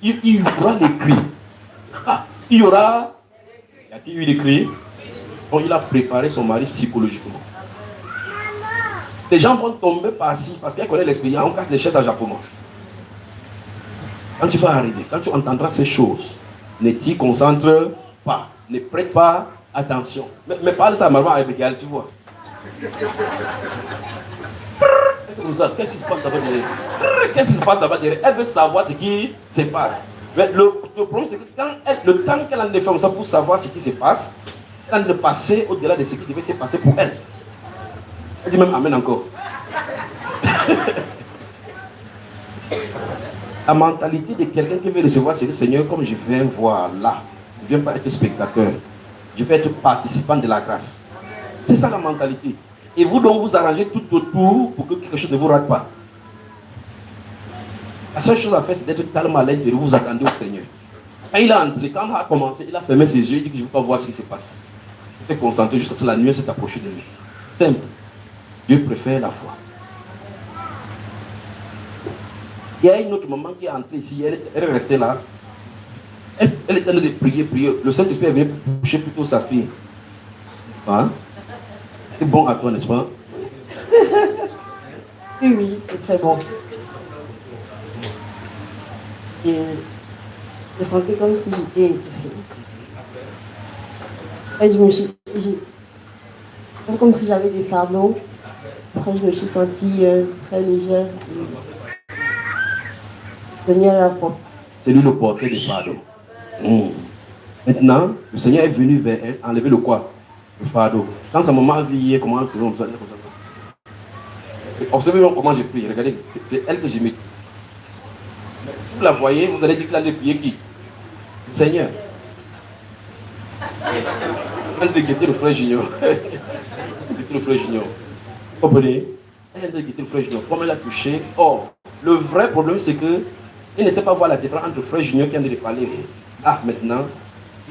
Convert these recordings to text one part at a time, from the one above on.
il y aura les cris. Ah, il y aura... Y a-t-il eu des cris? Bon, il a préparé son mari psychologiquement. Les gens vont tomber par-ci parce qu'elle connaît l'expérience. On casse les chaises à Japon. Quand tu vas arriver, quand tu entendras ces choses, ne t'y concentre pas. Ne prête pas attention. Mais parle ça à maman avec Abigail, tu vois. Comme ça, qu'est-ce qui se passe là-bas derrière? Qu'est-ce qui se passe là-bas derrière? Elle veut savoir ce qui se passe. Mais le problème, c'est que le temps qu'elle a de faire ça pour savoir ce qui se passe, elle a de passer au-delà de ce qui devait se passer pour elle. Elle dit même amen encore. La mentalité de quelqu'un qui veut recevoir, c'est le Seigneur, comme je viens voir là. Je ne viens pas être spectateur. Je vais être participant de la grâce. C'est ça la mentalité. Et vous donc vous arrangez tout autour pour que quelque chose ne vous rate pas. La seule chose à faire, c'est d'être calme à l'intérieur, vous attendez au Seigneur. Quand il est entré, quand il a commencé, il a fermé ses yeux, il dit que je ne veux pas voir ce qui se passe. Il fait concentrer jusqu'à ce que la nuit s'est approchée de lui. Simple. Dieu préfère la foi. Il y a une autre maman qui est entrée ici, elle est restée là. Elle est en train de prier. Le Saint-Esprit est venu toucher plutôt sa fille. Hein? C'est bon à toi, n'est-ce pas? Oui, c'est très bon. Et je sentais comme si j'étais... Et je me suis... Comme si j'avais des fardeaux. Après, je me suis sentie très légère. Seigneur la foi. C'est lui le porteur des fardeaux. Maintenant, le Seigneur est venu vers elle, enlever le quoi? Le fardeau. Quand sa maman a vu comment elle faisait comme ça. Observez comment je prie. Regardez, c'est elle que j'ai mis. Si vous la voyez, vous allez dire qu'elle a prié qui? Le Seigneur. Elle a guetté le frère Junior. Le frère Junior. Vous comprenez? Elle a guetté le frère Junior. Comme elle a touché. Or, le vrai problème, c'est que il ne sait pas voir la différence entre le frère Junior qui a de parler. Ah, maintenant,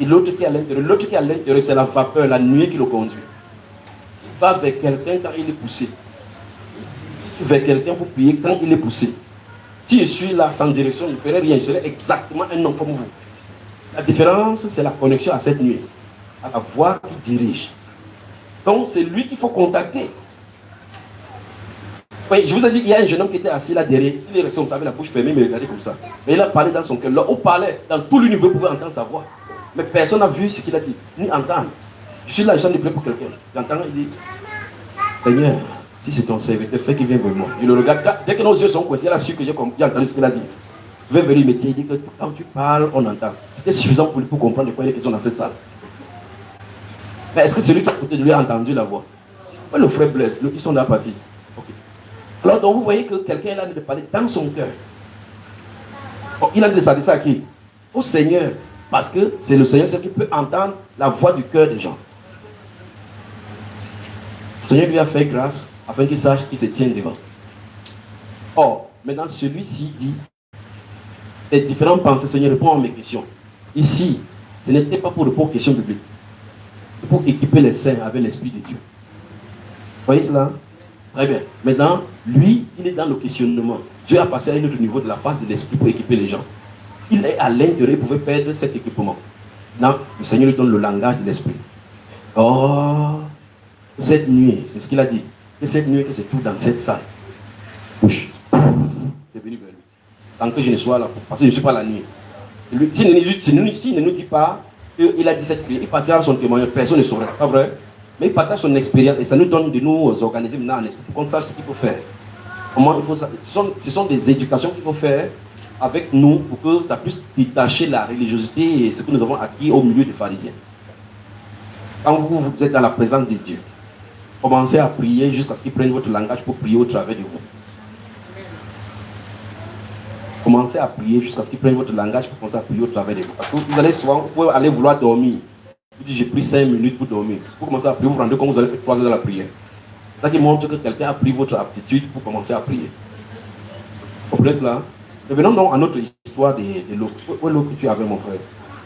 et l'autre qui est à l'intérieur. L'autre qui est à l'intérieur, c'est la vapeur, la nuée qui le conduit. Il va vers quelqu'un quand il est poussé. Vers quelqu'un pour prier quand il est poussé. Si je suis là sans direction, je ne ferai rien. Je serai exactement un homme comme vous. La différence, c'est la connexion à cette nuée. À la voix qui dirige. Donc, c'est lui qu'il faut contacter. Oui, je vous ai dit, il y a un jeune homme qui était assis là derrière. Il est resté comme ça, avec la bouche fermée, mais regardez comme ça. Mais il a parlé dans son cœur. Là, on parlait, dans tout l'univers, vous pouvez entendre sa voix. Mais personne n'a vu ce qu'il a dit, ni entendre. Je suis là, je suis en train de prier pour quelqu'un. J'entends, il dit, Seigneur, si c'est ton serviteur, fais qu'il vienne vers moi. Je le regarde. Dès que nos yeux sont coincés, il a su que j'ai entendu ce qu'il a dit. Je vais vers lui, métier. Il dit que quand tu parles, on entend. C'était suffisant pour lui pour comprendre de quoi il est question dans cette salle. Mais est-ce que celui qui est à côté de lui a entendu la voix? Ouais, le frère Blaise, ils sont là partis. Okay. Alors, donc, vous voyez que quelqu'un est là de parler dans son cœur. Bon, il a dit ça à qui? Au Seigneur. Parce que c'est le Seigneur qui peut entendre la voix du cœur des gens. Le Seigneur lui a fait grâce afin qu'il sache qu'il se tient devant. Or, maintenant, celui-ci dit, ces différentes pensées, Seigneur, réponds à mes questions. Ici, ce n'était pas pour répondre aux questions bibliques. C'est pour équiper les saints avec l'Esprit de Dieu. Vous voyez cela? Très bien. Maintenant, lui, il est dans le questionnement. Dieu a passé à un autre niveau de la phase de l'Esprit pour équiper les gens. Il est à l'intérieur, il pouvait perdre cet équipement. Non, le Seigneur lui donne le langage de l'Esprit. Oh, cette nuit, c'est ce qu'il a dit. Et cette nuit, que c'est tout dans cette salle. Bouche. C'est venu vers lui. Sans que je ne sois là, parce que je ne suis pas la nuit. S'il ne nous dit pas qu'il a dit cette nuit, il partira son témoignage, personne ne saura. Pas vrai? Mais il partage son expérience et ça nous donne de nous organiser maintenant en esprit pour qu'on sache ce qu'il faut faire. Comment il faut ça. Ce sont des éducations qu'il faut faire avec nous pour que ça puisse détacher la religiosité et ce que nous avons acquis au milieu des pharisiens. Quand vous êtes dans la présence de Dieu, commencez à prier jusqu'à ce qu'il prenne votre langage pour prier au travers de vous. Commencez à prier jusqu'à ce qu'il prenne votre langage pour commencer à prier au travers de vous. Parce que vous allez souvent, vous pouvez aller vouloir dormir. Vous dites, j'ai pris 5 minutes pour dormir. Vous commencez à prier, vous vous rendez compte que vous allez faire 3 heures dans la prière. C'est ça qui montre que quelqu'un a pris votre aptitude pour commencer à prier. Vous comprenez cela? Revenons donc à notre histoire de l'eau. Où est l'eau que tu avais, mon frère?